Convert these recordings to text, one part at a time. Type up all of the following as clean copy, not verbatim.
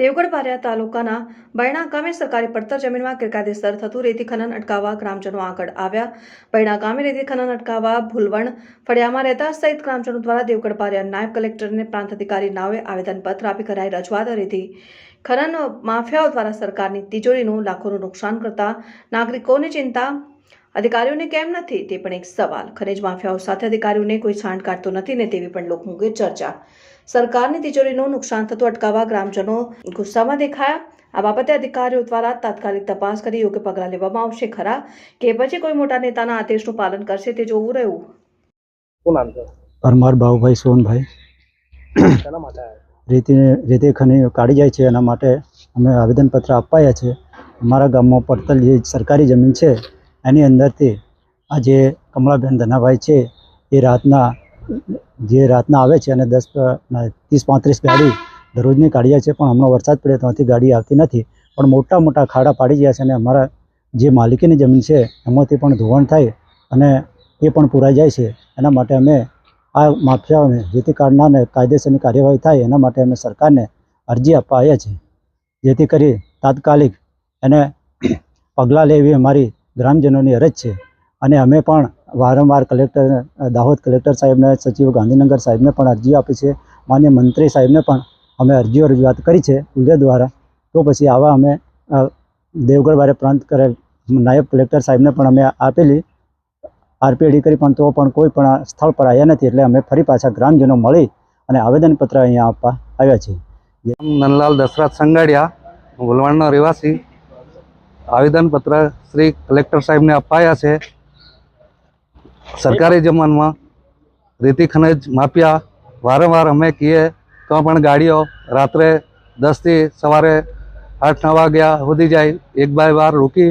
દેવગઢ બારિયા તાલુકાના બૈણા ગામે સરકારી પડતર જમીનમાં ગેરકાયદેસર થતું રેતી ખનન અટકાવવા ગ્રામજનો આગળ આવ્યા। બૈણા ગામે રેતી ખનન અટકાવવા ભૂલવણ ફળિયામાં રહેતા સહિત ગ્રામજનો દ્વારા દેવગઢ બારિયા નાયબ કલેક્ટરને પ્રાંત અધિકારી નાવે આવેદનપત્ર આપી કરાઈ રજૂઆત। રેતી ખનન માફિયાઓ દ્વારા સરકારની તિજોરીનું લાખોનું નુકસાન કરતા નાગરિકોની ચિંતા अधिकारियों ने केम नहीं ते पण एक सवाल। खनिज माफियाओं साथ अधिकारियों कोई छांट काढतो नहीं ने तेवी पण लोकमुखे चर्चा। सरकारनी तिजोरीનું नुकसान थતું अटकाववा ग्रामजनो गुस्सामां देखाया। आ बाबते अधिकारीओ द्वारा तात्कालिक तपास करी योग्य पगलां लेवामां आवशे खरा के પછી કોઈ મોટા નેતાના આદેશનું પાલન કરશે તે જોવું રહ્યું। परमार बाबूभाई सोनभाई रेती खनी काढ़ी जाए छे एना माटे अमे आवेदनपत्र आप्या छे। अमारा गाममां પડતર जे सरकारी जमीन छे एनी अंदरथी आज कमलाबेन धनाभाई छे ए रातना आवे छे अने 30-35 गाड़ी दररोजनी काढ़ी जाए छे। पण हमणो वरसाद पड़े तो गाड़ी आवती नथी। पण मोटा मोटा खाड़ा पाड़ी गया छे अने अमारा जे मालिकीनी जमीन छे एमांथी पण धोवाण थाय अने ए पण पूराई जाय छे। एना माटे अमे आ माफियाओने रेती काढनारने कायदेसरनी कार्यवाही थाय एना माटे अमे सरकारने अरजी आपवा आव्या छे, जेथी करी तात्कालिक एने पगलां ले एवी अमारी ग्रामजनोनी अरज छे। अने अमे पण वारंवार कलेक्टर दाहोद कलेक्टर साहेबने सचिव गांधीनगर साहेबने पण अरजी आपी छे। मान्य मंत्री साहेबने पण अमे अरजीओ रजूआत करी छे उल्ले द्वारा। तो पछी आवा अमे देवगढ़ बारे प्रांत करे नायब कलेक्टर साहेबने पण अमे आपेली आरपीडी करी पण तो पण कोई पण स्थल पर आव्या नथी। एटले अमे फरी पाछा ग्रामजनो मळी अने आवेदनपत्र अहींया आपवा आव्या छे। नंदलाल दशरथ संगाड़िया भूलवणनो રહેવાસી आवेदनपत्र श्री कलेक्टर साहेब ने अपाया है। सरकारी जमीन में रेती खनिज माफिया वारंवार अमे कहीए तो पण गाड़ियों रात्रे 10 थी सवारे 8-9 वाग्या सुधी जाए। एक बाय बार रोकी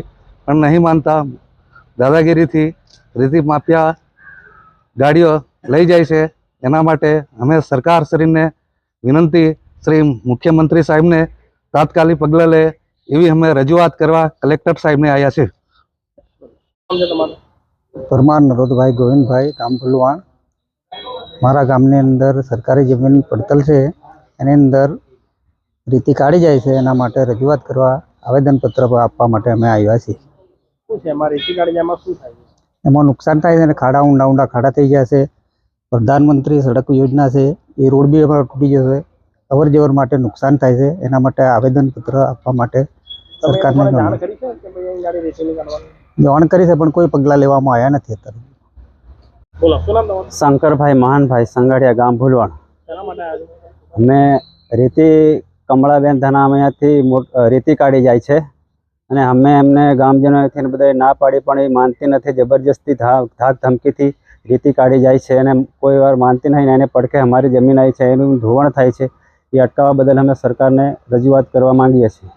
पण नहीं मानता। दादागिरी थी रेती माफिया गाड़ियों लई जाए छे। एना माटे अमे सरकार श्री ने विनंती श्री मुख्यमंत्री साहेब ने तात्कालिक पगला ले एवी हमें रजूआत करवा कलेक्टर साहेब ने आया छे। परमार नरोदभाई गोविंदभाई गाम भूलवण। मारा गामनी अंदर सरकारी जमीन પડતર छे एनी अंदर रेती काढ़ी जाए छे। एना माटे रजूआत करवा आवेदनपत्र आपवा माटे अमे आव्या छीए। शुं छे एमां रेती काढ़ी जायमां शुं थाय छे? एमां नुकसान थाय छे। खाड़ा ऊंडा ऊंडा खाड़ा थई गया छे। प्रधानमंत्री सड़क योजना छे ए रोड बी अमारो तूटी जशे। अवर जवर माटे नुकसान थाय छे। एना माटे आवेदनपत्र आपवा माटे सरकारने जाण करी छे के भाई अहीं गाड़ी रेतीनी काढवानी जाण करी छे पण कोई पगला लेवामां आव्या नथी। अत्यारे बोलो शुं नाम तमारुं? शंकरभाई महानभाई संगाड़िया गाम भूलवण। शेना माटे आव्या छे? अमे रेती कमलाबेन धनाभाईथी रेती काढ़ी जाय छे अने अमे एमने गामजनोथी बधाए ना पाड़ी पण ए मानती नथी। जबरदस्ती धाक धमकीथी रेती काढ़ी जाय छे अने कोई वार मानती नहीं। एने પડખે अमारी जमीन आई छे एनुं धोवाण थाय छे। ए अटकाववा बदल अमे सरकारने रजूआत करवा मांगीए छीए।